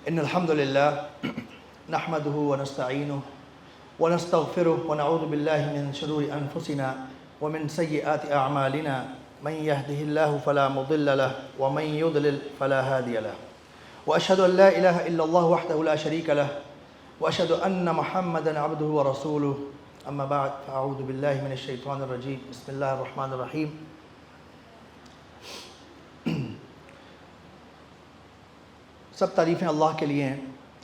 إن الحمد لله نحمده ونستعينه ونستغفره ونعوذ بالله من شرور أنفسنا ومن سيئات أعمالنا من يهده الله فلا مضل له ومن يضلل فلا هادي له وأشهد أن لا إله إلا الله وحده لا شريك له وأشهد أن محمدا عبده ورسوله أما بعد فأعوذ بالله من الشيطان الرجيم بسم الله الرحمن الرحيم سب تعریفیں اللہ کے لیے ہیں.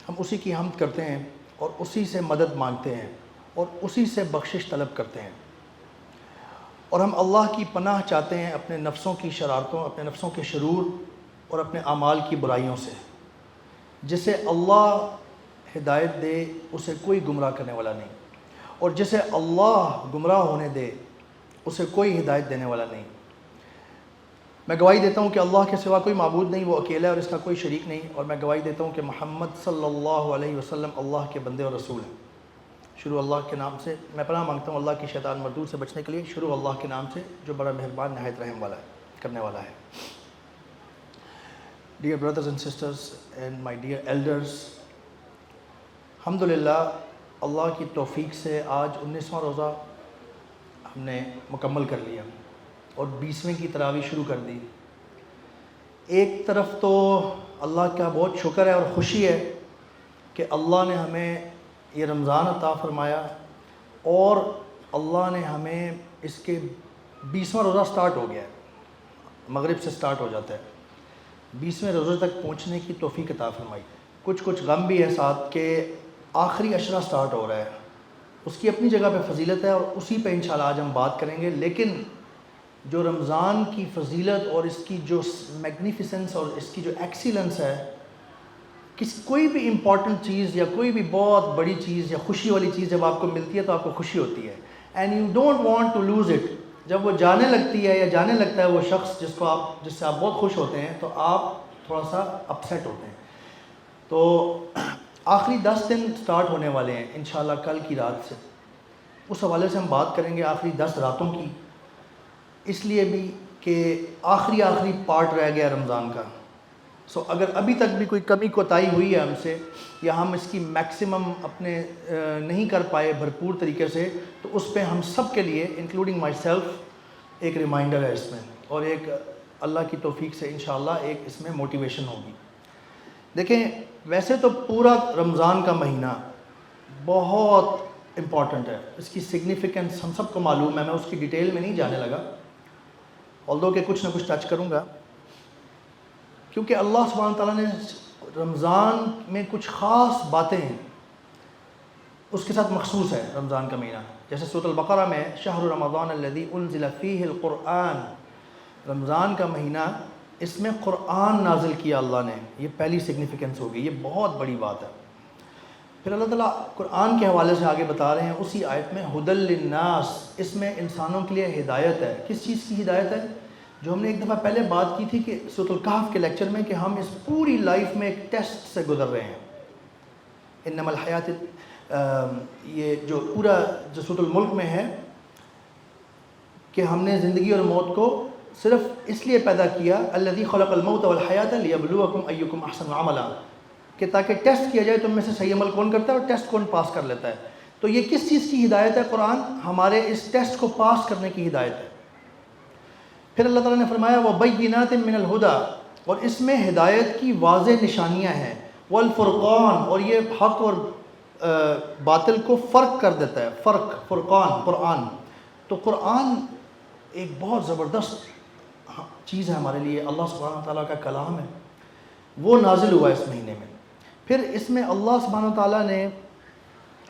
ہم اسی کی حمد کرتے ہیں اور اسی سے مدد مانگتے ہیں اور اسی سے بخشش طلب کرتے ہیں, اور ہم اللہ کی پناہ چاہتے ہیں اپنے نفسوں کی شرارتوں, اپنے نفسوں کے شرور اور اپنے اعمال کی برائیوں سے. جسے اللہ ہدایت دے اسے کوئی گمراہ کرنے والا نہیں, اور جسے اللہ گمراہ ہونے دے اسے کوئی ہدایت دینے والا نہیں. میں گواہی دیتا ہوں کہ اللہ کے سوا کوئی معبود نہیں, وہ اکیلا ہے اور اس کا کوئی شریک نہیں, اور میں گواہی دیتا ہوں کہ محمد صلی اللہ علیہ وسلم اللہ کے بندے اور رسول ہیں. شروع اللہ کے نام سے, میں پناہ مانگتا ہوں اللہ کی شیطان مردود سے بچنے کے لیے. شروع اللہ کے نام سے جو بڑا مہربان نہایت رحم والا ہے, کرنے والا ہے. Dear brothers and sisters and my dear elders, الحمدللہ اللہ کی توفیق سے آج 19واں روزہ ہم نے مکمل کر لیا اور 20ویں کی تراویح شروع کر دی. ایک طرف تو اللہ کا بہت شکر ہے اور خوشی ہے کہ اللہ نے ہمیں یہ رمضان عطا فرمایا, اور اللہ نے ہمیں اس کے 20واں روزہ سٹارٹ ہو گیا ہے. مغرب سے سٹارٹ ہو جاتا ہے, 20ویں روزے تک پہنچنے کی توفیق عطا فرمائی. کچھ غم بھی ہے ساتھ کہ آخری عشرہ سٹارٹ ہو رہا ہے. اس کی اپنی جگہ پہ فضیلت ہے اور اسی پہ انشاءاللہ آج ہم بات کریں گے. لیکن جو رمضان کی فضیلت اور اس کی جو میگنیفیسنس اور اس کی جو ایکسیلنس ہے, کوئی بھی امپورٹنٹ چیز یا کوئی بھی بہت بڑی چیز یا خوشی والی چیز جب آپ کو ملتی ہے تو آپ کو خوشی ہوتی ہے, and you don't want to lose it. جب وہ جانے لگتی ہے یا جانے لگتا ہے وہ شخص جس سے آپ بہت خوش ہوتے ہیں, تو آپ تھوڑا سا اپسیٹ ہوتے ہیں. تو آخری 10 دن سٹارٹ ہونے والے ہیں انشاءاللہ کل کی رات سے. اس حوالے سے ہم بات کریں گے آخری 10 راتوں کی, اس لیے بھی کہ آخری پارٹ رہ گیا رمضان کا. سو اگر ابھی تک بھی کوئی کمی کوتاہی ہوئی ہے ہم سے, یا ہم اس کی میکسیمم اپنے نہیں کر پائے بھرپور طریقے سے, تو اس پہ ہم سب کے لیے انکلوڈنگ مائی سیلف ایک ریمائنڈر ہے اس میں, اور ایک اللہ کی توفیق سے انشاءاللہ ایک اس میں موٹیویشن ہوگی. دیکھیں, ویسے تو پورا رمضان کا مہینہ بہت امپورٹنٹ ہے, اس کی سگنیفیکنس ہم سب کو معلوم ہے. میں اس کی ڈیٹیل میں نہیں جانے لگا, although کہ کچھ نہ کچھ ٹچ کروں گا, کیونکہ اللہ سبحانہ تعالیٰ نے رمضان میں کچھ خاص باتیں ہیں اس کے ساتھ مخصوص ہے رمضان کا مہینہ. جیسے سورۃ البقرہ میں شہر رمضان الذی انزل فیہ القرآن, رمضان کا مہینہ اس میں قرآن نازل کیا اللہ نے, یہ پہلی سگنیفیکنس ہوگی, یہ بہت بڑی بات ہے. پھر اللہ تعالیٰ قرآن کے حوالے سے آگے بتا رہے ہیں اسی آیت میں ہدی للناس, اس میں انسانوں کے لیے ہدایت ہے. کس چیز کی ہدایت ہے؟ جو ہم نے ایک دفعہ پہلے بات کی تھی کہ سورۃ الکہف کے لیکچر میں, کہ ہم اس پوری لائف میں ایک ٹیسٹ سے گزر رہے ہیں. انما الحیات, یہ جو پورا جو سورۃ الملک میں ہے کہ ہم نے زندگی اور موت کو صرف اس لیے پیدا کیا, الذی خلق الموت والحیات لیبلوکم ایکم احسن عملا, کہ تاکہ ٹیسٹ کیا جائے تم میں سے صحیح عمل کون کرتا ہے اور ٹیسٹ کون پاس کر لیتا ہے. تو یہ کس چیز کی ہدایت ہے؟ قرآن ہمارے اس ٹیسٹ کو پاس کرنے کی ہدایت ہے. پھر اللہ تعالیٰ نے فرمایا وَبَيِّنَاتٍ مِّنَ الْهُدَىٰ, اور اس میں ہدایت کی واضح نشانیاں ہیں. وَالْفُرْقَانِ, اور یہ حق اور باطل کو فرق کر دیتا ہے. فرقان, قرآن. تو قرآن ایک بہت زبردست چیز ہے ہمارے لیے, اللہ سبحانہ تعالیٰ کا کلام ہے, وہ نازل ہوا اس مہینے میں. پھر اس میں اللہ سبحانہ تعالیٰ نے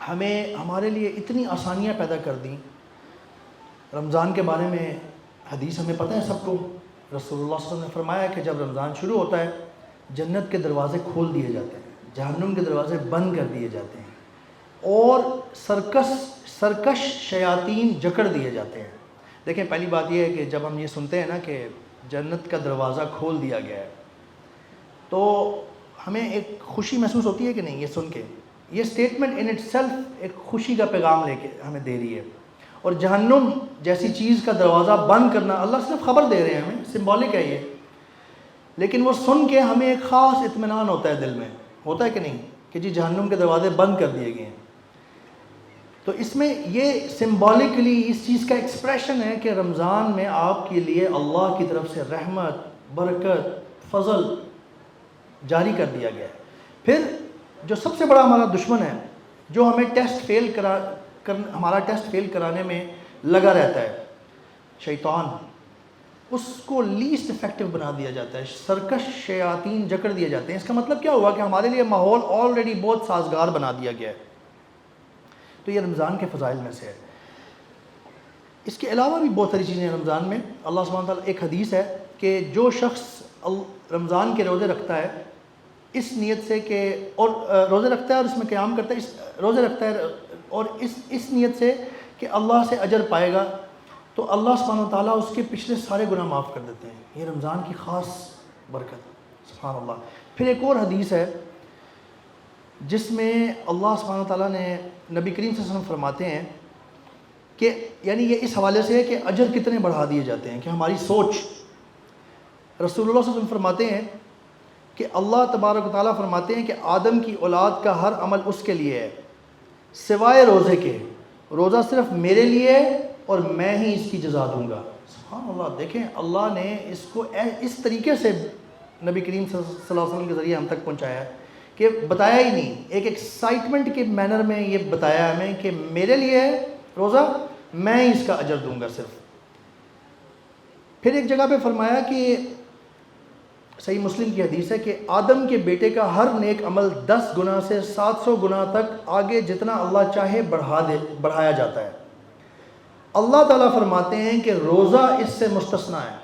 ہمارے لیے اتنی آسانیاں پیدا کر دیں. رمضان کے بارے میں حدیث ہمیں پتہ ہے سب کو, رسول اللہ صلی اللہ علیہ وسلم نے فرمایا کہ جب رمضان شروع ہوتا ہے جنت کے دروازے کھول دیے جاتے ہیں, جہنم کے دروازے بند کر دیے جاتے ہیں, اور سرکش شیاطین جکڑ دیے جاتے ہیں. دیکھیں, پہلی بات یہ ہے کہ جب ہم یہ سنتے ہیں نا کہ جنت کا دروازہ کھول دیا گیا ہے, تو ہمیں ایک خوشی محسوس ہوتی ہے کہ نہیں؟ یہ سن کے یہ سٹیٹمنٹ ان اٹ سیلف ایک خوشی کا پیغام لے کے ہمیں دے رہی ہے. اور جہنم جیسی چیز کا دروازہ بند کرنا, اللہ صرف خبر دے رہے ہیں ہمیں, سمبولک ہے یہ, لیکن وہ سن کے ہمیں ایک خاص اطمینان ہوتا ہے دل میں, ہوتا ہے کہ نہیں کہ جی جہنم کے دروازے بند کر دیے گئے ہیں. تو اس میں یہ سمبولکلی اس چیز کا ایکسپریشن ہے کہ رمضان میں آپ کے لیے اللہ کی طرف سے رحمت، برکت، فضل جاری کر دیا گیا ہے. پھر جو سب سے بڑا ہمارا دشمن ہے، جو ہمیں ہمارا ٹیسٹ فیل کرانے میں لگا رہتا ہے، شیطان، اس کو لیسٹ افیکٹو بنا دیا جاتا ہے. سرکش شیاطین جکڑ دیے جاتے ہیں. اس کا مطلب کیا ہوا کہ ہمارے لیے ماحول آلریڈی بہت سازگار بنا دیا گیا ہے. تو یہ رمضان کے فضائل میں سے ہے. اس کے علاوہ بھی بہت ساری چیزیں ہیں رمضان میں. اللہ سبحانہ وتعالیٰ، ایک حدیث ہے کہ جو شخص رمضان کے روزے رکھتا ہے اس نیت سے کہ، اور روزے رکھتا ہے اور اس میں قیام کرتا ہے، روزے رکھتا ہے اور اس نیت سے کہ اللہ سے اجر پائے گا، تو اللہ سبحانہ وتعالیٰ اس کے پچھلے سارے گناہ معاف کر دیتے ہیں. یہ رمضان کی خاص برکت، سبحان اللہ. پھر ایک اور حدیث ہے جس میں اللہ سبحانہ وتعالیٰ نے، نبی کریم صلی اللہ علیہ وسلم فرماتے ہیں کہ، یعنی یہ اس حوالے سے ہے کہ اجر کتنے بڑھا دیے جاتے ہیں کہ ہماری سوچ. رسول اللہ صلی اللہ علیہ وسلم فرماتے ہیں کہ اللہ تبارک و تعالیٰ فرماتے ہیں کہ آدم کی اولاد کا ہر عمل اس کے لیے ہے سوائے روزے کے. روزہ صرف میرے لیے ہے اور میں ہی اس کی جزا دوں گا. سبحان اللہ. دیکھیں اللہ نے اس کو اس طریقے سے نبی کریم صلی اللہ علیہ وسلم کے ذریعے ہم تک پہنچایا ہے کہ بتایا ہی نہیں، ایک ایکسائٹمنٹ کے مینر میں یہ بتایا ہمیں کہ میرے لیے ہے روزہ، میں ہی اس کا اجر دوں گا صرف. پھر ایک جگہ پہ فرمایا کہ صحیح مسلم کی حدیث ہے کہ آدم کے بیٹے کا ہر نیک عمل 10 گنا سے 700 گنا تک آگے جتنا اللہ چاہے بڑھایا جاتا ہے. اللہ تعالیٰ فرماتے ہیں کہ روزہ اس سے مستثنیٰ ہے.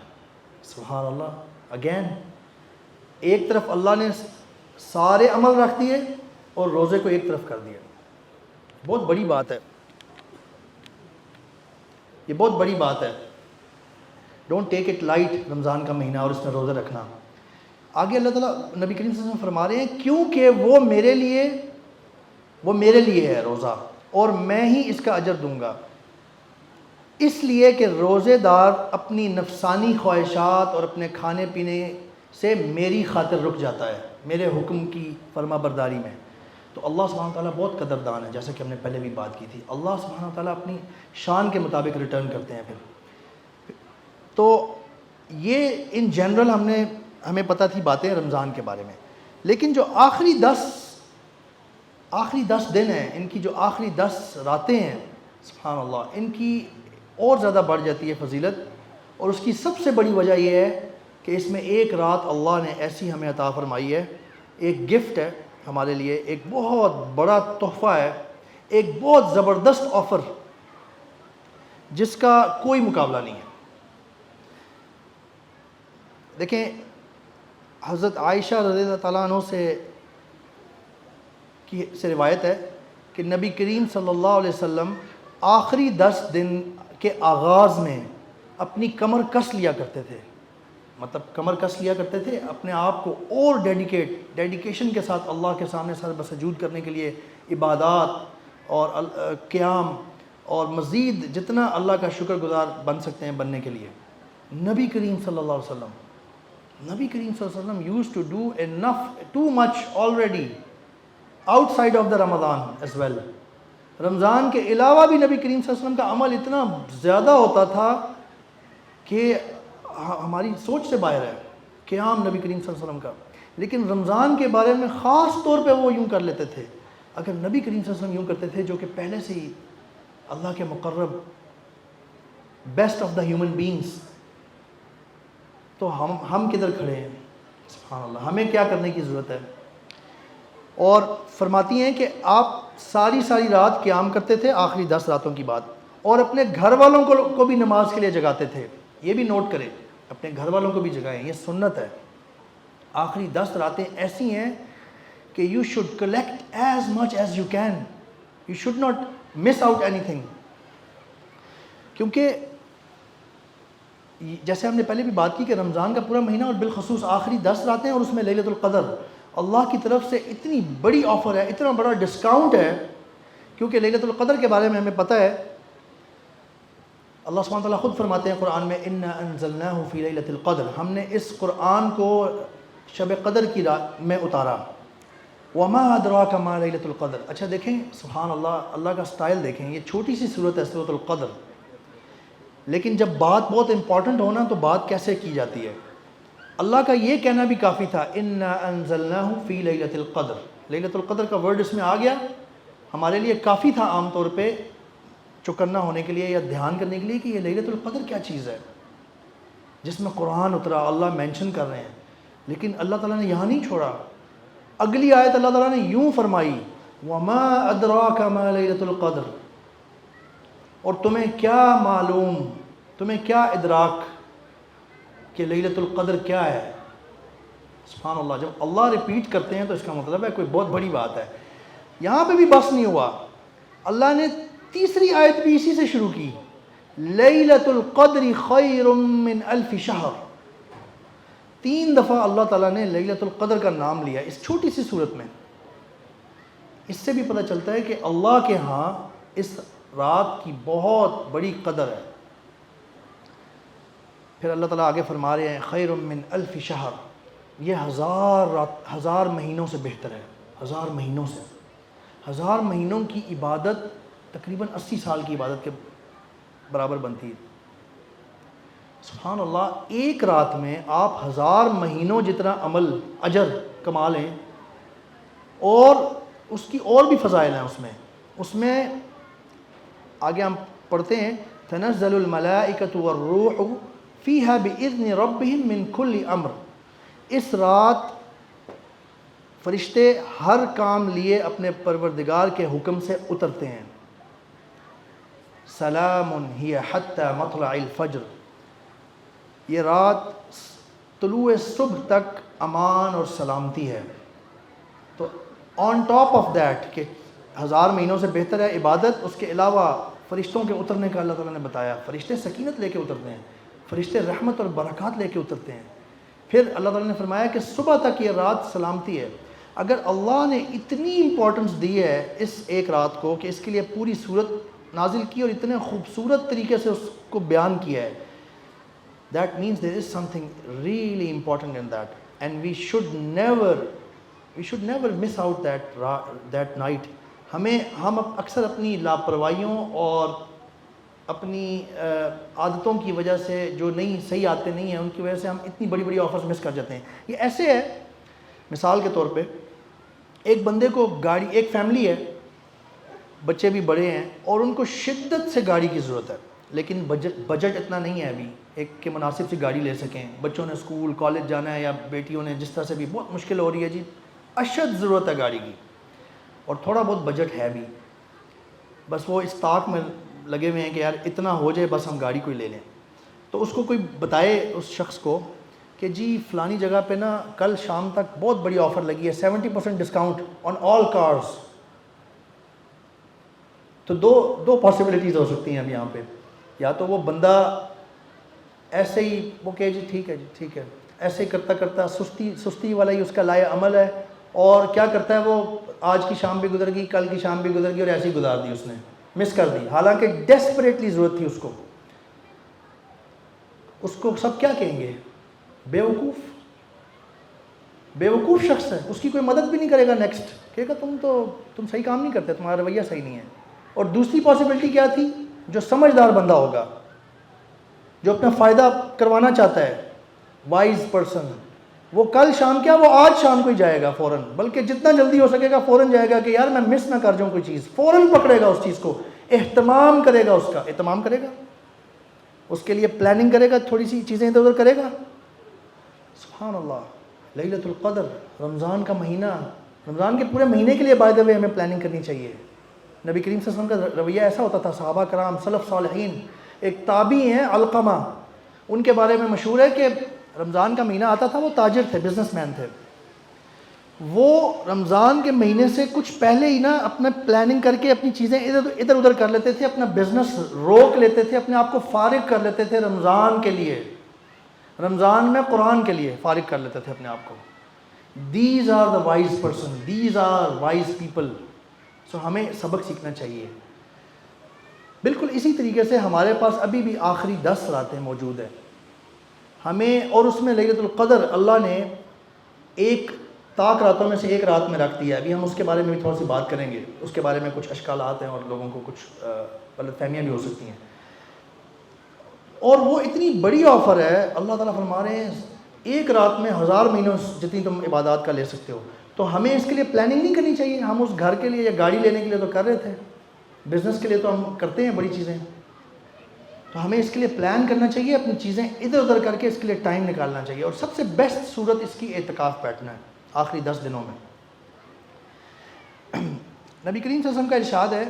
سبحان اللہ. اگین ایک طرف اللہ نے سارے عمل رکھ دیے اور روزے کو ایک طرف کر دیا. بہت بڑی بات ہے، یہ بہت بڑی بات ہے. ڈونٹ ٹیک اٹ لائٹ رمضان کا مہینہ اور اس میں روزے رکھنا. آگے اللہ تعالیٰ نبی کریم صلی اللہ علیہ وسلم فرما رہے ہیں کیونکہ وہ میرے لیے ہے روزہ اور میں ہی اس کا اجر دوں گا. اس لیے کہ روزے دار اپنی نفسانی خواہشات اور اپنے کھانے پینے سے میری خاطر رک جاتا ہے، میرے حکم کی فرما برداری میں. تو اللہ سبحانہ تعالیٰ بہت قدردان ہے، جیسا کہ ہم نے پہلے بھی بات کی تھی. اللہ سبحانہ تعالیٰ اپنی شان کے مطابق ریٹرن کرتے ہیں. پھر تو یہ ان جنرل ہمیں پتہ تھی باتیں رمضان کے بارے میں. لیکن جو آخری 10 دن ہیں، ان کی جو آخری 10 راتیں ہیں، سبحان اللہ، ان کی اور زیادہ بڑھ جاتی ہے فضیلت. اور اس کی سب سے بڑی وجہ یہ ہے کہ اس میں ایک رات اللہ نے ایسی ہمیں عطا فرمائی ہے، ایک گفٹ ہے ہمارے لیے، ایک بہت بڑا تحفہ ہے، ایک بہت زبردست آفر جس کا کوئی مقابلہ نہیں ہے. دیکھیں حضرت عائشہ رضی اللہ تعالیٰ عنہ سے روایت ہے کہ نبی کریم صلی اللہ علیہ وسلم آخری 10 دن کے آغاز میں اپنی کمر کس لیا کرتے تھے. مطلب کمر کس لیا کرتے تھے، اپنے آپ کو اور ڈیڈیکیشن کے ساتھ اللہ کے سامنے سر بسجود کرنے کے لیے، عبادات اور قیام اور مزید جتنا اللہ کا شکر گزار بن سکتے ہیں بننے کے لیے. نبی کریم صلی اللہ علیہ وسلم used to do too much already outside of the Ramadan as well. رمضان کے علاوہ بھی نبی کریم صلی اللہ علیہ وسلم کا عمل اتنا زیادہ ہوتا تھا کہ ہماری سوچ سے باہر ہے قیام نبی کریم صلی اللہ علیہ وسلم کا. لیکن رمضان کے بارے میں خاص طور پہ وہ یوں کر لیتے تھے. اگر نبی کریم صلی اللہ علیہ وسلم یوں کرتے تھے جو کہ پہلے سے ہی اللہ کے مقرب best of the human beings, تو ہم کدھر کھڑے ہیں؟ سبحان اللہ. ہمیں کیا کرنے کی ضرورت ہے؟ اور فرماتی ہیں کہ آپ ساری رات قیام کرتے تھے آخری 10 راتوں کی بات، اور اپنے گھر والوں کو بھی نماز کے لیے جگاتے تھے. یہ بھی نوٹ کریں، اپنے گھر والوں کو بھی جگائیں، یہ سنت ہے. آخری 10 راتیں ایسی ہیں کہ you should collect as much as you can. You should not miss out any thing. کیونکہ جیسے ہم نے پہلے بھی بات کی کہ رمضان کا پورا مہینہ اور بالخصوص آخری 10 راتیں اور اس میں لیلۃ القدر، اللہ کی طرف سے اتنی بڑی آفر ہے، اتنا بڑا ڈسکاؤنٹ ہے. کیونکہ لیلۃ القدر کے بارے میں ہمیں پتہ ہے، اللہ سبحانہ تعالیٰ خود فرماتے ہیں قرآن میں اِنَّا أَنزَلْنَاهُ فِي لَيْلَةِ الْقَدْرِ، ہم نے اس قرآن کو شب قدر کی رات میں اتارا. وما ادراک ما لیلۃ القدر. اچھا دیکھیں سبحان اللہ, اللہ کا سٹائل دیکھیں. یہ چھوٹی سی صورت ہے سورۃ القدر, لیکن جب بات بہت امپورٹنٹ ہونا تو بات کیسے کی جاتی ہے. اللہ کا یہ کہنا بھی کافی تھا, انا انزلناہ فی لیلۃ القدر. لیلۃ القدر کا ورڈ اس میں آ گیا, ہمارے لیے کافی تھا عام طور پہ چکنا ہونے کے لیے یا دھیان کرنے کے لیے کہ یہ لیلۃ القدر کیا چیز ہے جس میں قرآن اترا, اللہ مینشن کر رہے ہیں. لیکن اللہ تعالیٰ نے یہاں نہیں چھوڑا. اگلی آیت اللہ تعالیٰ نے یوں فرمائی, وما ادراک ما لیلۃ القدر. اور تمہیں کیا معلوم, تمہیں کیا ادراک کہ لیلۃ القدر کیا ہے. سبحان اللہ, جب اللہ ریپیٹ کرتے ہیں تو اس کا مطلب ہے کوئی بہت بڑی بات ہے. یہاں پہ بھی بس نہیں ہوا, اللہ نے تیسری آیت بھی اسی سے شروع کی, لیلۃ القدر خیر من الف شہر. 3 دفعہ اللہ تعالیٰ نے لیلۃ القدر کا نام لیا اس چھوٹی سی صورت میں. اس سے بھی پتہ چلتا ہے کہ اللہ کے ہاں اس رات کی بہت بڑی قدر ہے. پھر اللہ تعالیٰ آگے فرما رہے ہیں خیر من الف شہر, یہ 1000 مہینوں سے بہتر ہے. 1000 مہینوں سے, 1000 مہینوں کی عبادت تقریباً 80 سال کی عبادت کے برابر بنتی ہے. سبحان اللہ, ایک رات میں آپ 1000 مہینوں جتنا عمل اجر کما لیں, اور اس کی اور بھی فضائل ہیں اس میں آگے ہم پڑھتے ہیں تنزل الملائکۃ والروح فیہا باذن ربہم من کل امر. اس رات فرشتے ہر کام لیے اپنے پروردگار کے حکم سے اترتے ہیں. سلام ہی حتی مطلع الفجر. یہ رات طلوع صبح تک امان اور سلامتی ہے. تو آن ٹاپ آف دیٹ کہ 1000 مہینوں سے بہتر ہے عبادت, اس کے علاوہ فرشتوں کے اترنے کا اللہ تعالیٰ نے بتایا. فرشتے سکینت لے کے اترتے ہیں, فرشتے رحمت اور برکات لے کے اترتے ہیں. پھر اللہ تعالیٰ نے فرمایا کہ صبح تک یہ رات سلامتی ہے. اگر اللہ نے اتنی امپورٹنس دی ہے اس ایک رات کو کہ اس کے لیے پوری صورت نازل کی اور اتنے خوبصورت طریقے سے اس کو بیان کیا ہے, that means there is something really important in that, and we should never miss out that night. ہم اکثر اپنی لاپرواہیوں اور اپنی عادتوں کی وجہ سے جو صحیح آتے نہیں ہیں ان کی وجہ سے ہم اتنی بڑی بڑی آفرز مس کر جاتے ہیں. یہ ایسے ہے, مثال کے طور پہ ایک بندے کو گاڑی, ایک فیملی ہے, بچے بھی بڑے ہیں اور ان کو شدت سے گاڑی کی ضرورت ہے, لیکن بجٹ اتنا نہیں ہے ابھی ایک کہ مناسب سی گاڑی لے سکیں. بچوں نے اسکول کالج جانا ہے یا بیٹیوں نے, جس طرح سے بھی بہت مشکل ہو رہی ہے جی, اشد ضرورت ہے گاڑی کی, اور تھوڑا بہت بجٹ ہے بھی. بس وہ اس طاق میں لگے ہوئے ہیں کہ یار اتنا ہو جائے بس ہم گاڑی کوئی لے لیں. تو اس کو کوئی بتائے اس شخص کو کہ جی فلانی جگہ پہ نا کل شام تک بہت بڑی آفر لگی ہے, 70% ڈسکاؤنٹ آن آل کارز. تو دو پاسبلٹیز ہو سکتی ہیں اب یہاں پہ. یا تو وہ بندہ ایسے ہی وہ کہے جی ٹھیک ہے جی ٹھیک ہے, ایسے ہی کرتا کرتا سستی والا ہی اس کا لائے عمل ہے, اور کیا کرتا ہے وہ آج کی شام بھی گزر گئی, کل کی شام بھی گزر گئی, اور ایسے ہی گزار دی, اس نے مس کر دی, حالانکہ ڈیسپریٹلی ضرورت تھی اس کو. اس کو سب کیا کہیں گے؟ بیوقوف شخص ہے, اس کی کوئی مدد بھی نہیں کرے گا. نیکسٹ کہے گا تم صحیح کام نہیں کرتے, تمہارا رویہ صحیح نہیں ہے. اور دوسری پاسبلٹی کیا تھی؟ جو سمجھدار بندہ ہوگا, جو اپنا فائدہ کروانا چاہتا ہے, وائز پرسن, وہ کل شام کیا, وہ آج شام کو ہی جائے گا فوراً, بلکہ جتنا جلدی ہو سکے گا فوراً جائے گا کہ یار میں مس نہ کر جاؤں کوئی چیز. فوراً پکڑے گا اس چیز کو, اہتمام کرے گا, اس کا اہتمام کرے گا, اس کے لیے پلاننگ کرے گا, تھوڑی سی چیزیں ادھر ادھر کرے گا. سبحان اللہ, لیلۃ القدر, رمضان کا مہینہ, رمضان کے پورے مہینے کے لیے بائی دا وے ہمیں پلاننگ کرنی چاہیے. نبی کریم صلی اللہ علیہ وسلم کا رویہ ایسا ہوتا تھا. صحابہ کرام, سلف صالحین, ایک تابعی ہیں علقمہ, ان کے بارے میں مشہور ہے کہ رمضان کا مہینہ آتا تھا, وہ تاجر تھے, بزنس مین تھے. وہ رمضان کے مہینے سے کچھ پہلے ہی نا اپنا پلاننگ کر کے اپنی چیزیں ادھر ادھر کر لیتے تھے, اپنا بزنس روک لیتے تھے, اپنے آپ کو فارغ کر لیتے تھے رمضان کے لیے. رمضان میں قرآن کے لیے فارغ کر لیتے تھے اپنے آپ کو. These are the wise person, these are wise people. So ہمیں سبق سیکھنا چاہیے. بالکل اسی طریقے سے ہمارے پاس ابھی بھی آخری 10 راتیں موجود ہیں ہمیں, اور اس میں لیلۃ القدر اللہ نے ایک طاق راتوں میں سے ایک رات میں رکھ دیا ہے. ابھی ہم اس کے بارے میں بھی تھوڑا سی بات کریں گے. اس کے بارے میں کچھ اشکالات ہیں اور لوگوں کو کچھ غلط فہمیاں بھی ہو سکتی ہیں. اور وہ اتنی بڑی آفر ہے, اللہ تعالیٰ فرما رہے ہیں ایک رات میں 1000 مہینوں جتنی تم عبادات کا لے سکتے ہو. تو ہمیں اس کے لیے پلاننگ نہیں کرنی چاہیے؟ ہم اس گھر کے لیے یا گاڑی لینے کے لیے تو کر رہے تھے, بزنس کے لیے تو ہم کرتے ہیں بڑی چیزیں, تو ہمیں اس کے لیے پلان کرنا چاہیے, اپنی چیزیں ادھر ادھر کر کے اس کے لیے ٹائم نکالنا چاہیے. اور سب سے بیسٹ صورت اس کی اعتکاف بیٹھنا ہے آخری 10 دنوں میں. نبی کریم صلی اللہ علیہ وسلم کا ارشاد ہے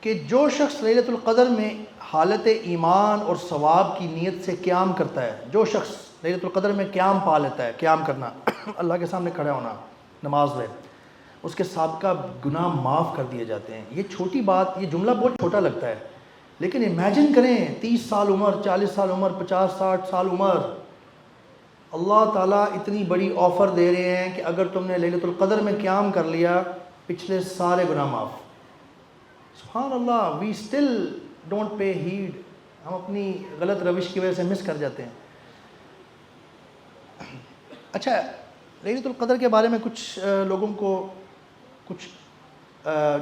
کہ جو شخص لیلۃ القدر میں حالت ایمان اور ثواب کی نیت سے قیام کرتا ہے, جو شخص لیلۃ القدر میں قیام پا لیتا ہے, قیام کرنا اللہ کے سامنے کھڑا ہونا نماز میں, اس کے سابقہ گناہ معاف کر دیے جاتے ہیں. یہ چھوٹی بات, یہ جملہ بہت چھوٹا لگتا ہے, لیکن امیجن کریں 30 سال عمر, 40 سال عمر, 50-60 سال عمر, اللہ تعالیٰ اتنی بڑی آفر دے رہے ہیں کہ اگر تم نے لیلۃ القدر میں قیام کر لیا پچھلے سارے گناہ معاف. سبحان اللہ, we still don't pay heed. ہم اپنی غلط روش کی وجہ سے مس کر جاتے ہیں. اچھا, لیلۃ القدر کے بارے میں کچھ لوگوں کو کچھ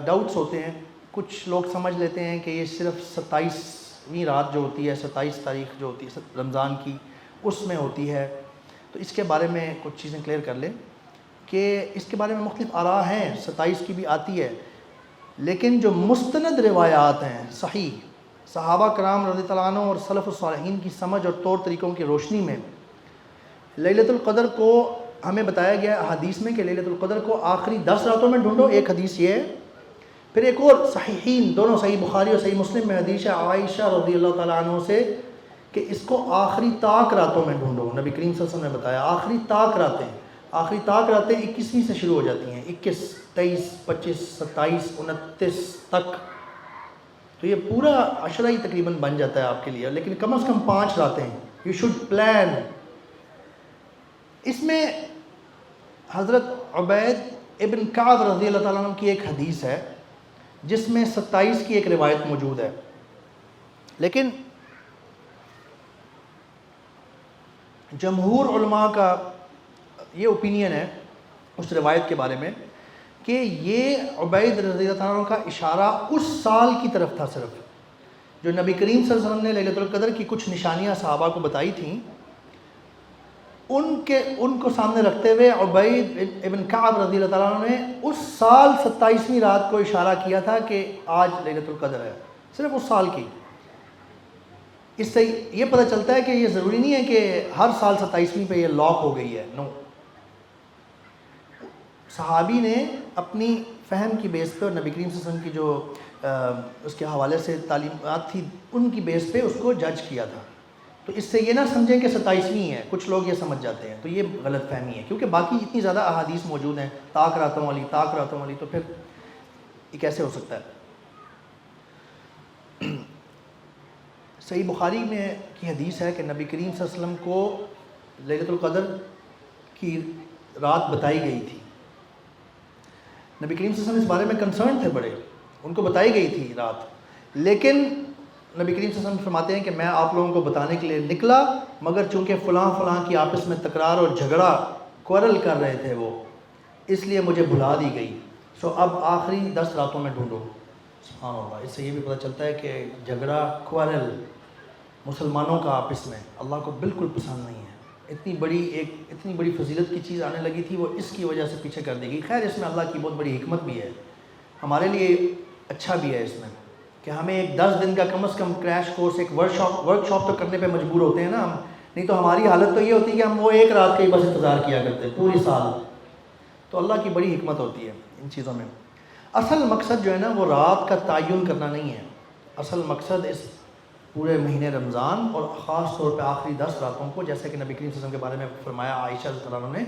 ڈاؤٹس ہوتے ہیں. کچھ لوگ سمجھ لیتے ہیں کہ یہ صرف 27ویں رات جو ہوتی ہے, 27 تاریخ جو ہوتی ہے رمضان کی, اس میں ہوتی ہے. تو اس کے بارے میں کچھ چیزیں کلیئر کر لیں کہ اس کے بارے میں مختلف آراء ہیں. 27 کی بھی آتی ہے, لیکن جو مستند روایات ہیں صحیح صحابہ کرام رضی اللہ عنہ اور سلف الصالحین کی سمجھ اور طور طریقوں کی روشنی میں لیلۃ القدر کو ہمیں بتایا گیا حدیث میں کہ لیلۃ القدر کو آخری 10 راتوں میں ڈھونڈو. ایک حدیث یہ ہے. پھر ایک اور صحیحین, دونوں صحیح بخاری اور صحیح مسلم میں حدیث ہے عائشہ رضی اللہ تعالیٰ عنہ سے کہ اس کو آخری طاق راتوں میں ڈھونڈو. نبی کریم صلی اللہ علیہ وسلم نے بتایا آخری طاق راتیں. آخری طاق راتیں 21ویں سے شروع ہو جاتی ہیں, 21, 23, 25, 27, 29 تک. تو یہ پورا عشرہ ہی تقریباً بن جاتا ہے آپ کے لیے, لیکن کم از کم 5 راتیں ہیں. You should plan. اس میں حضرت عبید ابن کعب رضی اللہ تعالیٰ عنہ کی ایک حدیث ہے جس میں 27 کی ایک روایت موجود ہے, لیکن جمہور علماء کا یہ اوپینین ہے اس روایت کے بارے میں کہ یہ عبید رضی اللہ تعالیٰ عنہ کا اشارہ اس سال کی طرف تھا صرف, جو نبی کریم صلی اللہ علیہ وسلم نے لیلۃ القدر کی کچھ نشانیاں صحابہ کو بتائی تھیں, ان کو سامنے رکھتے ہوئے عبید ابن کعب رضی اللہ تعالیٰ عنہ نے اس سال 27ویں رات کو اشارہ کیا تھا کہ آج لیلۃ القدر ہے, صرف اس سال کی. اس سے یہ پتہ چلتا ہے کہ یہ ضروری نہیں ہے کہ ہر سال 27ویں پہ یہ لاک ہو گئی ہے. نو, صحابی نے اپنی فہم کی بیس پہ اور نبی کریم صلی اللہ علیہ وسلم کی جو اس کے حوالے سے تعلیمات تھی ان کی بیس پہ اس کو جج کیا تھا. تو اس سے یہ نہ سمجھیں کہ 27ویں ہے, کچھ لوگ یہ سمجھ جاتے ہیں, تو یہ غلط فہمی ہے, کیونکہ باقی اتنی زیادہ احادیث موجود ہیں طاق راتوں والی, طاق راتوں والی, تو پھر یہ کیسے ہو سکتا ہے. صحیح بخاری میں کی حدیث ہے کہ نبی کریم صلی اللہ علیہ وسلم کو لیلۃ القدر کی رات بتائی گئی تھی. نبی کریم صلی اللہ علیہ وسلم اس بارے میں کنسرن تھے بڑے, ان کو بتائی گئی تھی رات, لیکن نبی کریم صلی اللہ علیہ وسلم فرماتے ہیں کہ میں آپ لوگوں کو بتانے کے لیے نکلا, مگر چونکہ فلاں کی آپس میں تکرار اور جھگڑا کوارل کر رہے تھے وہ, اس لیے مجھے بھلا دی گئی. سو اب آخری 10 راتوں میں ڈھونڈو. سبحان اللہ. اس سے یہ بھی پتہ چلتا ہے کہ جھگڑا کوارل مسلمانوں کا آپس میں اللہ کو بالکل پسند نہیں ہے. اتنی بڑی فضیلت کی چیز آنے لگی تھی, وہ اس کی وجہ سے پیچھے کر دی گئی. خیر, اس میں اللہ کی بہت بڑی حکمت بھی ہے, ہمارے لیے اچھا بھی ہے اس میں کہ ہمیں ایک 10 دن کا کم از کم کریش کورس, ایک ورک شاپ تو کرنے پہ مجبور ہوتے ہیں نا ہم, نہیں تو ہماری حالت تو یہ ہوتی ہے کہ ہم وہ ایک رات کا ہی بس انتظار کیا کرتے ہیں پوری سال. تو اللہ کی بڑی حکمت ہوتی ہے ان چیزوں میں. اصل مقصد جو ہے نا وہ رات کا تعین کرنا نہیں ہے. اصل مقصد اس پورے مہینے رمضان اور خاص طور پہ آخری 10 راتوں کو, جیسے کہ نبی کریم صلی اللہ علیہ وسلم کے بارے میں فرمایا عائشہ رضی اللہ عنہا نے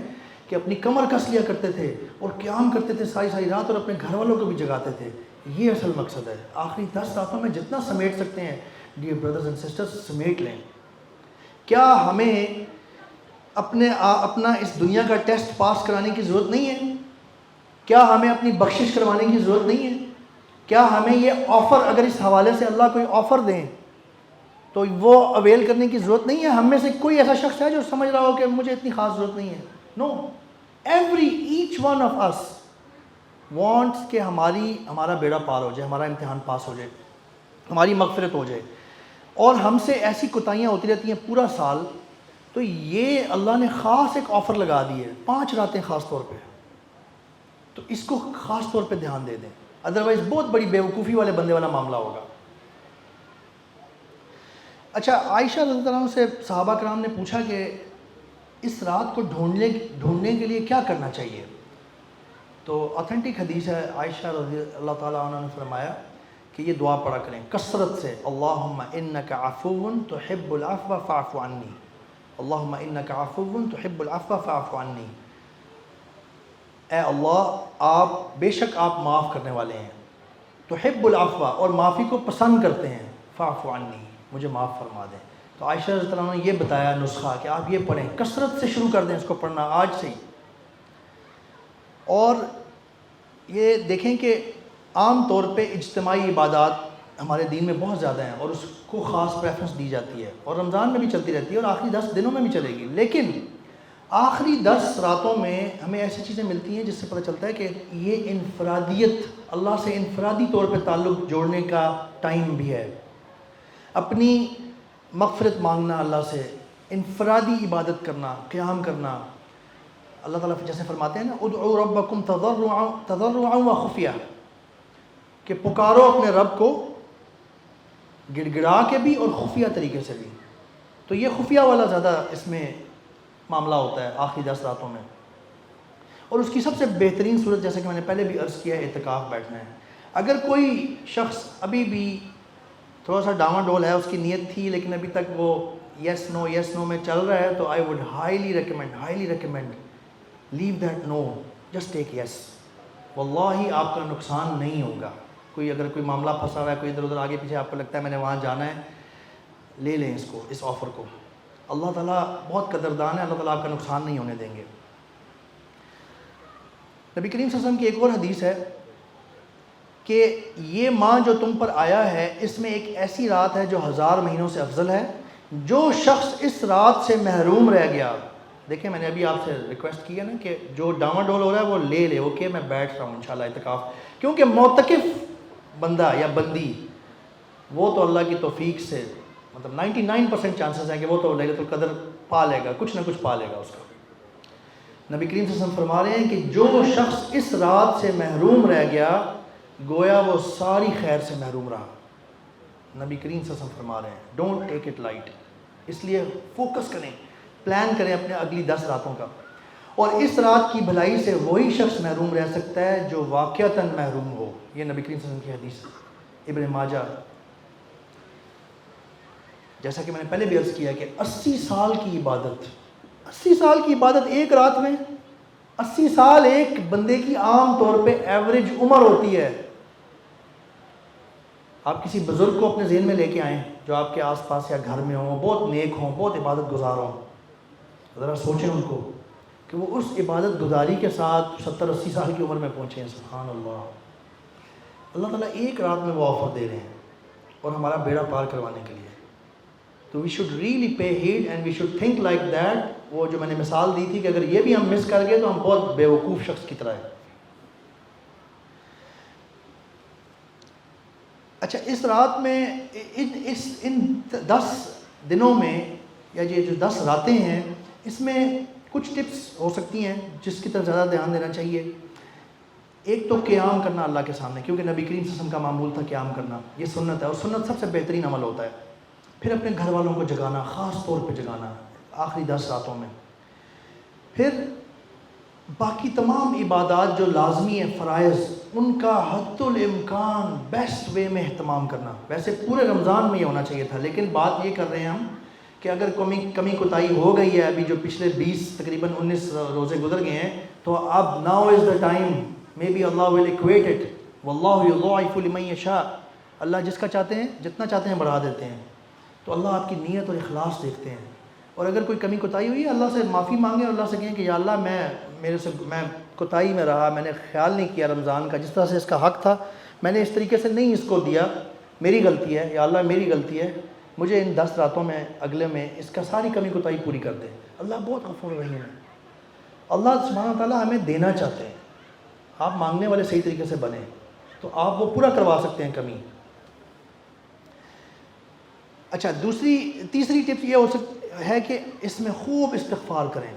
کہ اپنی کمر کس لیا کرتے تھے اور قیام کرتے تھے ساری رات, اور اپنے گھر والوں کو بھی جگاتے تھے. یہ اصل مقصد ہے. آخری 10 راتوں میں جتنا سمیٹ سکتے ہیں ڈیئر بردرز اینڈ سسٹرز سمیٹ لیں. کیا ہمیں اپنا اس دنیا کا ٹیسٹ پاس کرانے کی ضرورت نہیں ہے؟ کیا ہمیں اپنی بخشش کروانے کی ضرورت نہیں ہے؟ کیا ہمیں یہ آفر, اگر اس حوالے سے اللہ کوئی آفر دیں تو وہ اویل کرنے کی ضرورت نہیں ہے؟ ہم میں سے کوئی ایسا شخص ہے جو سمجھ رہا ہو کہ مجھے اتنی خاص ضرورت نہیں ہے؟ No, each one of us wants کہ ہمارا بیڑا پار ہو جائے، ہمارا امتحان پاس ہو جائے، ہماری مغفرت ہو جائے، اور ہم سے ایسی کوتاہیاں ہوتی رہتی ہیں پورا سال. تو یہ اللہ نے خاص ایک آفر لگا دی ہے، 5 راتیں خاص طور پہ، تو اس کو خاص طور پہ دھیان دے دیں، ادروائز بہت بڑی بیوقوفی والے بندے والا معاملہ ہوگا. اچھا، عائشہ رضی اللہ عنہ سے صحابہ کرام نے پوچھا کہ اس رات کو ڈھونڈنے کے لیے کیا کرنا چاہیے؟ تو اوتھینٹک حدیث ہے، عائشہ رضی اللہ تعالیٰ عنہ نے فرمایا کہ یہ دعا پڑھا کریں کثرت سے، اللہم انک عفو تحب العفو فاعف عنی، اللہم انک عفو تحب العفو فاعف عنی. اے اللہ، آپ بے شک آپ معاف کرنے والے ہیں، تحب العفو اور معافی کو پسند کرتے ہیں، فاعف عنی مجھے معاف فرما دیں. تو عائشہ رضی اللہ عنہ نے یہ بتایا نسخہ کہ آپ یہ پڑھیں، کثرت سے شروع کر دیں اس کو پڑھنا آج سے ہی. اور یہ دیکھیں کہ عام طور پہ اجتماعی عبادات ہمارے دین میں بہت زیادہ ہیں اور اس کو خاص پریفرنس دی جاتی ہے، اور رمضان میں بھی چلتی رہتی ہے اور آخری 10 دنوں میں بھی چلے گی. لیکن آخری 10 راتوں میں ہمیں ایسی چیزیں ملتی ہیں جس سے پتہ چلتا ہے کہ یہ انفرادیت، اللہ سے انفرادی طور پہ تعلق جوڑنے کا ٹائم بھی ہے، اپنی مغفرت مانگنا اللہ سے، انفرادی عبادت کرنا، قیام کرنا. اللہ تعالیٰ جیسے فرماتے ہیں نا ادعوا ربکم تضرعا وخفیہ، کہ پکارو اپنے رب کو گڑ گڑا کے بھی اور خفیہ طریقے سے بھی. تو یہ خفیہ والا زیادہ اس میں معاملہ ہوتا ہے آخری 10 راتوں میں. اور اس کی سب سے بہترین صورت جیسے کہ میں نے پہلے بھی عرض کیا ہے، اعتکاف بیٹھنا ہے. اگر کوئی شخص ابھی بھی تھوڑا سا ڈاواں ڈول ہے، اس کی نیت تھی لیکن ابھی تک وہ یس نو میں چل رہا ہے، تو I would highly recommend leave that no, just take yes. واللہ آپ کا نقصان نہیں ہوگا. اگر کوئی معاملہ پھنسا ہوا ہے، کوئی ادھر ادھر آگے پیچھے آپ کو لگتا ہے میں نے وہاں جانا ہے، لے لیں اس آفر کو. اللہ تعالیٰ بہت قدردان ہے، اللہ تعالیٰ آپ کا نقصان نہیں ہونے دیں گے. نبی کریم صلی اللہ علیہ وسلم کی ایک اور حدیث ہے کہ یہ ماہ جو تم پر آیا ہے اس میں ایک ایسی رات ہے جو 1000 مہینوں سے افضل ہے. جو شخص اس رات سے محروم رہ گیا، دیکھیں میں نے ابھی آپ سے ریکویسٹ کی ہے نا کہ جو ڈاواں ڈول ہو رہا ہے وہ لے لے، اوکے میں بیٹھ رہا ہوں انشاءاللہ اعتکاف. کیونکہ معتکف بندہ یا بندی وہ تو اللہ کی توفیق سے مطلب 99% چانسز ہیں کہ وہ تو لیلۃ القدر پا لے گا، کچھ نہ کچھ پا لے گا اس کا. نبی کریم صلی اللہ علیہ وسلم فرما رہے ہیں کہ جو شخص اس رات سے محروم رہ گیا گویا وہ ساری خیر سے محروم رہا. نبی کریم صلی اللہ علیہ وسلم فرما رہے ہیں ڈونٹ ٹیک اٹ لائٹ. اس لیے فوکس کریں، پلان کریں اپنے اگلی 10 راتوں کا. اور اس رات کی بھلائی سے وہی شخص محروم رہ سکتا ہے جو واقعتاً محروم ہو. یہ نبی کریم صلی اللہ علیہ وسلم کی حدیث ابن ماجہ. جیسا کہ میں نے پہلے بھی عرض کیا کہ 80 سال کی عبادت ایک رات میں، 80 سال ایک بندے کی عام طور پہ ایوریج عمر ہوتی ہے. آپ کسی بزرگ کو اپنے ذہن میں لے کے آئیں جو آپ کے آس پاس یا گھر میں ہوں، بہت نیک ہوں، بہت عبادت گزار ہوں. ذرا سوچیں ان کو کہ وہ اس عبادت گزاری کے ساتھ 70-80 سال کی عمر میں پہنچے ہیں. سبحان اللہ. اللہ تعالیٰ ایک رات میں وہ آفر دے رہے ہیں اور ہمارا بیڑا پار کروانے کے لیے. تو we should really pay heed and we should think like that. وہ جو میں نے مثال دی تھی کہ اگر یہ بھی ہم مس کر گئے تو ہم بہت بیوقوف شخص کی طرح ہیں. اچھا، اس رات میں ان 10 دنوں میں یا یہ جو 10 راتیں ہیں اس میں کچھ ٹپس ہو سکتی ہیں جس کی طرف زیادہ دھیان دینا چاہیے. ایک تو قیام کرنا اللہ کے سامنے، کیونکہ نبی کریم صلی اللہ علیہ وسلم کا معمول تھا قیام کرنا. یہ سنت ہے اور سنت سب سے بہترین عمل ہوتا ہے. پھر اپنے گھر والوں کو جگانا، خاص طور پہ جگانا آخری 10 راتوں میں. پھر باقی تمام عبادات جو لازمی ہیں، فرائض، ان کا حد الامکان بیسٹ وے میں اہتمام کرنا. ویسے پورے رمضان میں یہ ہونا چاہیے تھا، لیکن بات یہ کر رہے ہیں ہم کہ اگر کمی کوتاہی ہو گئی ہے، ابھی جو پچھلے 20 تقریباً 19 روزے گزر گئے ہیں، تو اب now is the time. Maybe Allah will equate it, واللہ یضاعف لمن یشاء. اللہ جس کا چاہتے ہیں جتنا چاہتے ہیں بڑھا دیتے ہیں. تو اللہ آپ کی نیت اور اخلاص دیکھتے ہیں. اور اگر کوئی کمی کوتاہی ہوئی ہے اللہ سے معافی مانگیں اور اللہ سے کہیں کہ یا اللہ میں کوتاہی میں رہا، میں نے خیال نہیں کیا رمضان کا جس طرح سے اس کا حق تھا، میں نے اس طریقے سے نہیں اس کو دیا، میری غلطی ہے، یا اللہ میری غلطی ہے، مجھے ان 10 راتوں میں اگلے میں اس کا ساری کمی کوتاہی پوری کر دے. اللہ بہت غفور رحیم ہے. اللہ سبحانہ تعالیٰ ہمیں دینا چاہتے ہیں، آپ مانگنے والے صحیح طریقے سے بنیں تو آپ وہ پورا کروا سکتے ہیں کمی۔ اچھا تیسری ٹپ یہ ہے کہ اس میں خوب استغفار کریں،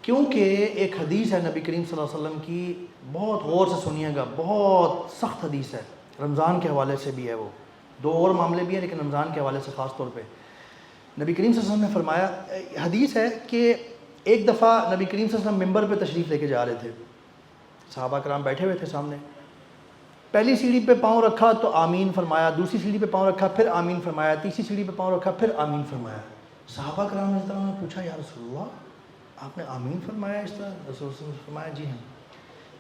کیونکہ ایک حدیث ہے نبی کریم صلی اللہ علیہ وسلم کی، بہت غور سے سنیے گا، بہت سخت حدیث ہے، رمضان کے حوالے سے بھی ہے، وہ دو اور معاملے بھی ہیں لیکن رمضان کے حوالے سے خاص طور پہ نبی کریم صلی اللہ علیہ وسلم نے فرمایا، حدیث ہے کہ ایک دفعہ نبی کریم صلی اللہ علیہ وسلم ممبر پہ تشریف لے کے جا رہے تھے، صحابہ کرام بیٹھے ہوئے تھے سامنے، پہلی سیڑھی پہ پاؤں رکھا تو آمین فرمایا، دوسری سیڑھی پہ پاؤں رکھا پھر آمین فرمایا، تیسری سیڑھی پہ پاؤں رکھا پھر آمین فرمایا۔ صحابہ کرام نے پوچھا یا رسول اللہ آپ نے آمین فرمایا اس طرح؟ رسول اللہ نے فرمایا جی ہاں۔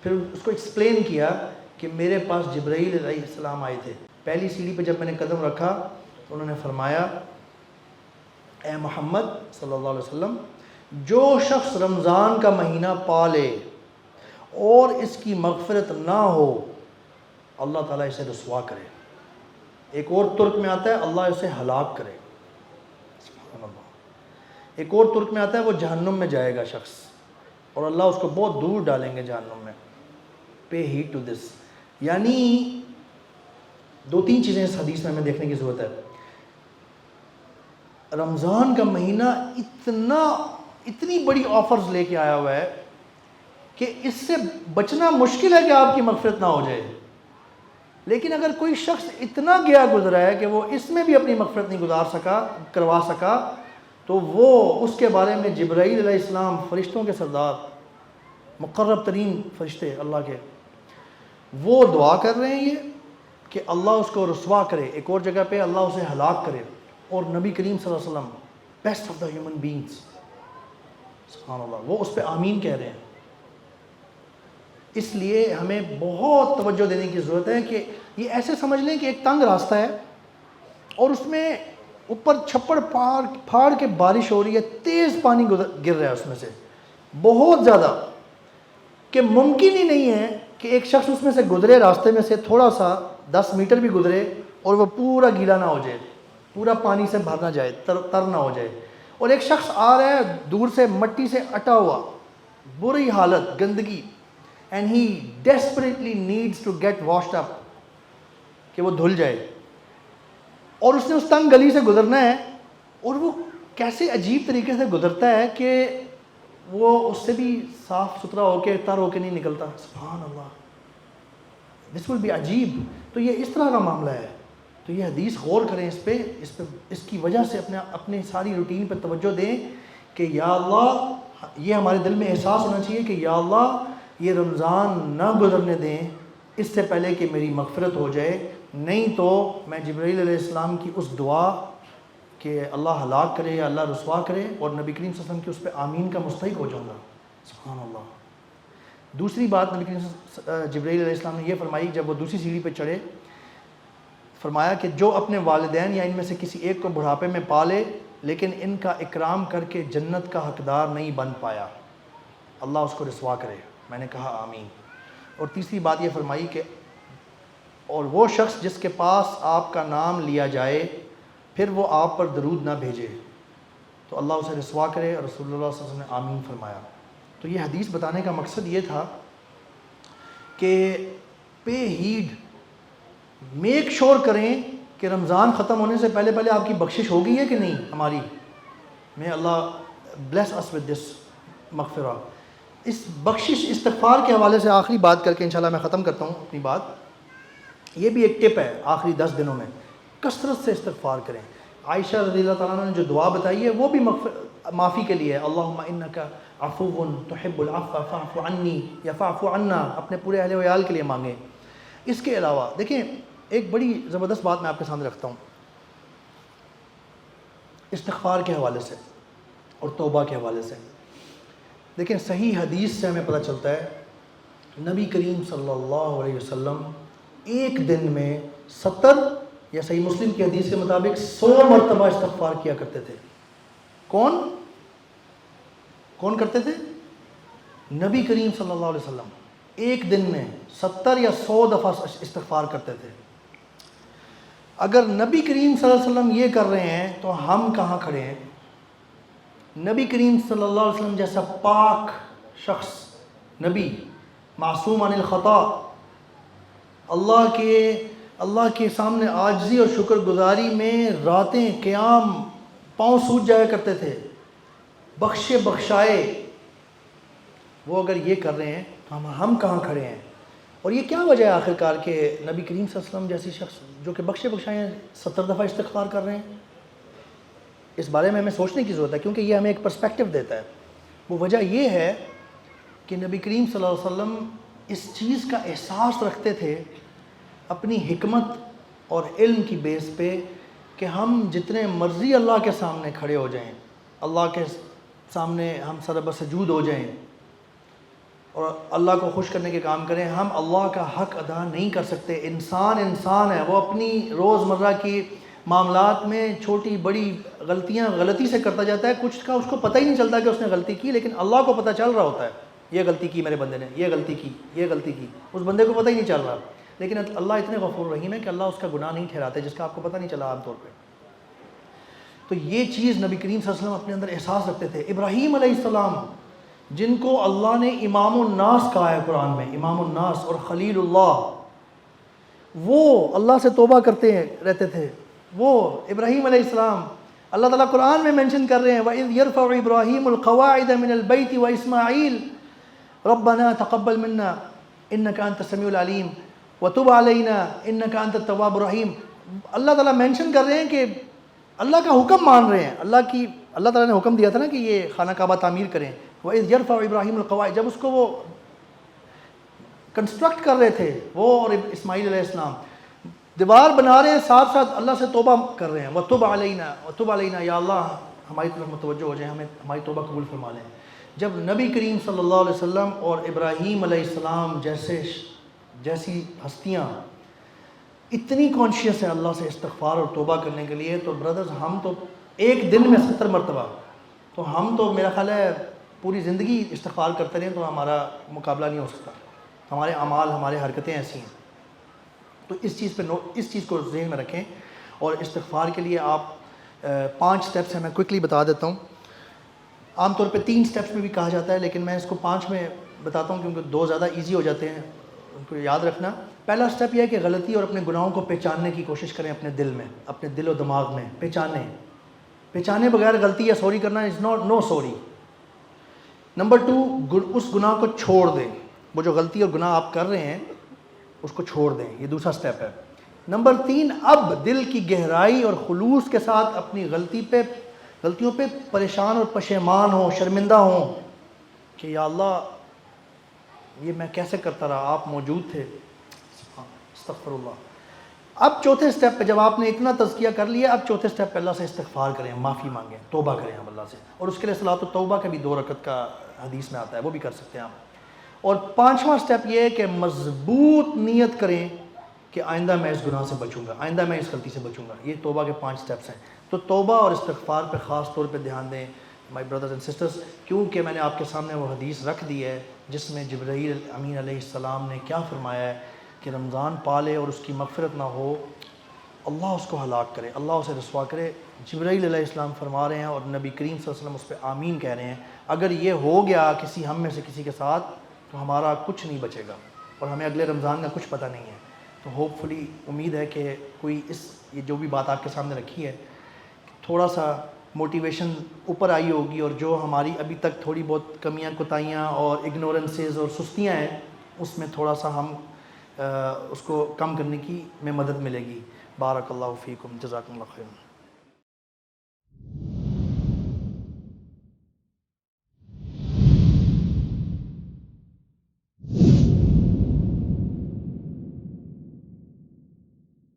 پھر اس کو ایکسپلین کیا کہ میرے پاس جبرائیل علیہ السلام آئے تھے، پہلی سیڑھی پہ جب میں نے قدم رکھا تو انہوں نے فرمایا اے محمد صلی اللہ علیہ وسلم، جو شخص رمضان کا مہینہ پالے اور اس کی مغفرت نہ ہو اللہ تعالیٰ اسے رسوا کرے۔ ایک اور ترک میں آتا ہے اللہ اسے ہلاک کرے، سبحان اللہ۔ ایک اور ترک میں آتا ہے وہ جہنم میں جائے گا شخص اور اللہ اس کو بہت دور ڈالیں گے جہنم میں۔ پے ہیڈ ٹو دس، یعنی دو تین چیزیں اس حدیث میں ہمیں دیکھنے کی ضرورت ہے۔ رمضان کا مہینہ اتنی بڑی آفرز لے کے آیا ہوا ہے کہ اس سے بچنا مشکل ہے کہ آپ کی مغفرت نہ ہو جائے، لیکن اگر کوئی شخص اتنا گیا گزرا ہے کہ وہ اس میں بھی اپنی مغفرت نہیں کروا سکا تو وہ اس کے بارے میں جبرائیل علیہ السلام، فرشتوں کے سردار، مقرب ترین فرشتے اللہ کے، وہ دعا کر رہے ہیں یہ کہ اللہ اس کو رسوا کرے، ایک اور جگہ پہ اللہ اسے ہلاک کرے، اور نبی کریم صلی اللہ علیہ وسلم best of the human beings, سبحان اللہ، وہ اس پہ آمین کہہ رہے ہیں۔ اس لیے ہمیں بہت توجہ دینے کی ضرورت ہے کہ یہ ایسے سمجھ لیں کہ ایک تنگ راستہ ہے اور اس میں اوپر چھپڑ پھاڑ کے بارش ہو رہی ہے، تیز پانی گر رہا ہے اس میں سے بہت زیادہ، کہ ممکن ہی نہیں ہے کہ ایک شخص اس میں سے گزرے، راستے میں سے تھوڑا سا 10 میٹر بھی گزرے اور وہ پورا گیلا نہ ہو جائے، پورا پانی سے بھر نہ جائے، تر نہ ہو جائے۔ اور ایک شخص آ رہا ہے دور سے مٹی سے اٹا ہوا، بری حالت، گندگی، and he desperately needs to get washed up، کہ وہ دھل جائے، اور اس نے اس تنگ گلی سے گزرنا ہے، اور وہ کیسے عجیب طریقے سے گزرتا ہے کہ وہ اس سے بھی صاف ستھرا ہو کے تر ہو کے نہیں نکلتا، سبحان اللہ، this will be عجیب۔ تو یہ اس طرح کا معاملہ ہے، تو یہ حدیث غور کریں اس پہ، اس کی وجہ سے اپنے ساری روٹین پہ توجہ دیں کہ یا اللہ، یہ ہمارے دل میں احساس ہونا چاہیے کہ یا اللہ یہ رمضان نہ گزرنے دیں اس سے پہلے کہ میری مغفرت ہو جائے، نہیں تو میں جبرائیل علیہ السلام کی اس دعا کہ اللہ ہلاک کرے یا اللہ رسوا کرے اور نبی کریم صلی اللہ علیہ وسلم کی اس پہ آمین کا مستحق ہو جاؤں گا، سبحان اللہ۔ دوسری بات نبی کریم جبرائیل علیہ السلام نے یہ فرمائی جب وہ دوسری سیڑھی پہ چڑھے، فرمایا کہ جو اپنے والدین یا ان میں سے کسی ایک کو بڑھاپے میں پالے لیکن ان کا اکرام کر کے جنت کا حقدار نہیں بن پایا، اللہ اس کو رسوا کرے۔ میں نے کہا آمین۔ اور تیسری بات یہ فرمائی کہ اور وہ شخص جس کے پاس آپ کا نام لیا جائے پھر وہ آپ پر درود نہ بھیجے تو اللہ اسے رسوا کرے، اور رسول اللہ صلی اللہ علیہ وسلم نے آمین فرمایا۔ تو یہ حدیث بتانے کا مقصد یہ تھا کہ پے ہیڈ، میک شور کریں کہ رمضان ختم ہونے سے پہلے آپ کی بخشش ہو گئی ہے کہ نہیں ہماری، میں اللہ بلیس اس ود دس مغفرہ۔ اس بخشش استغفار کے حوالے سے آخری بات کر کے انشاءاللہ میں ختم کرتا ہوں اپنی بات، یہ بھی ایک ٹپ ہے آخری 10 دنوں میں کثرت سے استغفار کریں۔ عائشہ رضی اللہ تعالیٰ عنہ نے جو دعا بتائی ہے وہ بھی معافی کے لیے ہے، اللہم انک عفو تحب العفو فاعف عنی یا فاعف عنا، اپنے پورے اہل و عیال کے لیے مانگیں۔ اس کے علاوہ دیکھیں ایک بڑی زبردست بات میں آپ کے سامنے رکھتا ہوں استغفار کے حوالے سے اور توبہ کے حوالے سے۔ دیکھیں صحیح حدیث سے ہمیں پتہ چلتا ہے نبی کریم صلی اللہ علیہ وسلم ایک دن میں 70 یا صحیح مسلم کی حدیث کے مطابق 100 مرتبہ استغفار کیا کرتے تھے۔ کون کرتے تھے؟ نبی کریم صلی اللہ علیہ وسلم ایک دن میں 70 یا 100 دفعہ استغفار کرتے تھے۔ اگر نبی کریم صلی اللہ علیہ وسلم یہ کر رہے ہیں تو ہم کہاں کھڑے ہیں؟ نبی کریم صلی اللہ علیہ وسلم جیسا پاک شخص، نبی معصوم عن الخطا، اللہ کے سامنے عاجزی اور شکر گزاری میں راتیں قیام پاؤں سوج جایا کرتے تھے، بخشے بخشائے، وہ اگر یہ کر رہے ہیں تو ہم کہاں کھڑے ہیں؟ اور یہ کیا وجہ ہے آخر کار کہ نبی کریم صلی اللہ علیہ وسلم جیسی شخص جو کہ بخشے بخشائے 70 دفعہ استغفار کر رہے ہیں؟ اس بارے میں ہمیں سوچنے کی ضرورت ہے، کیونکہ یہ ہمیں ایک پرسپیکٹیو دیتا ہے۔ وہ وجہ یہ ہے کہ نبی کریم صلی اللہ علیہ وسلم اس چیز کا احساس رکھتے تھے اپنی حکمت اور علم کی بیس پہ کہ ہم جتنے مرضی اللہ کے سامنے کھڑے ہو جائیں، اللہ کے سامنے ہم سر بسجود ہو جائیں اور اللہ کو خوش کرنے کے کام کریں، ہم اللہ کا حق ادا نہیں کر سکتے۔ انسان ہے، وہ اپنی روزمرہ کی معاملات میں چھوٹی بڑی غلطیاں غلطی سے کرتا جاتا ہے، کچھ کا اس کو پتہ ہی نہیں چلتا کہ اس نے غلطی کی، لیکن اللہ کو پتہ چل رہا ہوتا ہے یہ غلطی کی میرے بندے نے، یہ غلطی کی، اس بندے کو پتہ ہی نہیں چل رہا، لیکن اللہ اتنے غفور رحیم ہے کہ اللہ اس کا گناہ نہیں ٹھہراتے جس کا آپ کو پتہ نہیں چلا عام طور پہ۔ تو یہ چیز نبی کریم صلی اللہ علیہ وسلم اپنے اندر احساس رکھتے تھے۔ ابراہیم علیہ السلام جن کو اللہ نے امام الناس کہا ہے قرآن میں، امام الناس اور خلیل اللہ، وہ اللہ سے توبہ کرتے رہتے تھے۔ وہ ابراہیم علیہ السلام اللہ تعالیٰ قرآن میں مینشن کر رہے ہیں وَإِذْ يَرْفَعُ إِبْرَاهِيمُ الْقَوَاعِدَ مِنَ الْبَيْتِ وَإِسْمَاعِيلُ رَبَّنَا تَقَبَّلْ مِنَّا إِنَّكَ أَنْتَ السَّمِيعُ الْعَلِيمُ وَتُبْ عَلَيْنَا إِنَّكَ أَنْتَ التَّوَّابُ الرَّحِيمُ۔ اللہ تعالیٰ مینشن کر رہے ہیں کہ اللہ کا حکم مان رہے ہیں، اللہ تعالیٰ نے حکم دیا تھا نا کہ یہ خانہ کعبہ تعمیر کریں۔ وَإِذْ يَرْفَعُ إِبْرَاهِيمُ الْقَوَاعِدَ، جب اس کو وہ کنسٹرکٹ کر رہے تھے، وہ اور اسماعیل علیہ السلام دیوار بنا رہے ہیں، ساتھ ساتھ اللہ سے توبہ کر رہے ہیں، وَتُبْ عَلَيْنَا یا اللہ ہماری طرف متوجہ ہو جائیں، ہمیں ہماری توبہ قبول فرما لیں۔ جب نبی کریم صلی اللہ علیہ وسلم اور ابراہیم علیہ السلام جیسی ہستیاں اتنی کانشیس ہیں اللہ سے استغفار اور توبہ کرنے کے لیے، تو برادرز ہم تو ایک دن میں 70 مرتبہ، تو ہم تو میرا خیال ہے پوری زندگی استغفار کرتے رہیں تو ہمارا مقابلہ نہیں ہو سکتا۔ ہمارے اعمال، ہمارے حرکتیں ایسی ہیں، تو اس چیز کو ذہن میں رکھیں۔ اور استغفار کے لیے آپ 5 سٹیپس ہیں، میں کوئکلی بتا دیتا ہوں۔ عام طور پہ 3 سٹیپس میں بھی کہا جاتا ہے، لیکن میں اس کو 5 میں بتاتا ہوں کیونکہ 2 زیادہ ایزی ہو جاتے ہیں، ان کو یاد رکھنا۔ پہلا سٹیپ یہ ہے کہ غلطی اور اپنے گناہوں کو پہچاننے کی کوشش کریں، اپنے دل میں، اپنے دل و دماغ میں پہچانے بغیر غلطی یا سوری کرنا is not no sorry. Number 2، اس گناہ کو چھوڑ دیں، وہ جو غلطی اور گناہ آپ کر رہے ہیں اس کو چھوڑ دیں، یہ دوسرا سٹیپ ہے۔ نمبر 3، اب دل کی گہرائی اور خلوص کے ساتھ اپنی غلطیوں پہ پریشان اور پشیمان ہوں، شرمندہ ہوں کہ یا اللہ یہ میں کیسے کرتا رہا، آپ موجود تھے، استغفر اللہ۔ اب چوتھے سٹیپ پہ جب آپ نے اتنا تزکیہ کر لیا، اب چوتھے سٹیپ پہ اللہ سے استغفار کریں، معافی مانگیں، توبہ کریں اب اللہ سے، اور اس کے لیے صلاۃ التوبہ کا بھی 2 رکعت کا حدیث میں آتا ہے، وہ بھی کر سکتے ہیں آپ۔ اور 5واں سٹیپ یہ ہے کہ مضبوط نیت کریں کہ آئندہ میں اس گناہ سے بچوں گا، آئندہ میں اس غلطی سے بچوں گا۔ یہ توبہ کے 5 سٹیپس ہیں۔ تو توبہ اور استغفار پہ خاص طور پہ دھیان دیں مائی بردرز اینڈ سسٹرز، کیونکہ میں نے آپ کے سامنے وہ حدیث رکھ دی ہے جس میں جبرائیل امین علیہ السلام نے کیا فرمایا ہے کہ رمضان پالے اور اس کی مغفرت نہ ہو، اللہ اس کو ہلاک کرے، اللہ اسے رسوا کرے۔ جبرائیل علیہ السلام فرما رہے ہیں اور نبی کریم صلی اللہ علیہ وسلم اس پہ آمین کہہ رہے ہیں۔ اگر یہ ہو گیا کسی ہم میں سے کسی کے ساتھ تو ہمارا کچھ نہیں بچے گا، اور ہمیں اگلے رمضان کا کچھ پتہ نہیں ہے۔ تو ہوپ فلی امید ہے کہ کوئی یہ جو بھی بات آپ کے سامنے رکھی ہے تھوڑا سا موٹیویشن اوپر آئی ہوگی، اور جو ہماری ابھی تک تھوڑی بہت کمیاں کوتاہیاں اور اگنورنسز اور سستیاں ہیں اس میں تھوڑا سا ہم اس کو کم کرنے کی میں مدد ملے گی۔ بارک اللہ فیکم، جزاکم اللہ خیر۔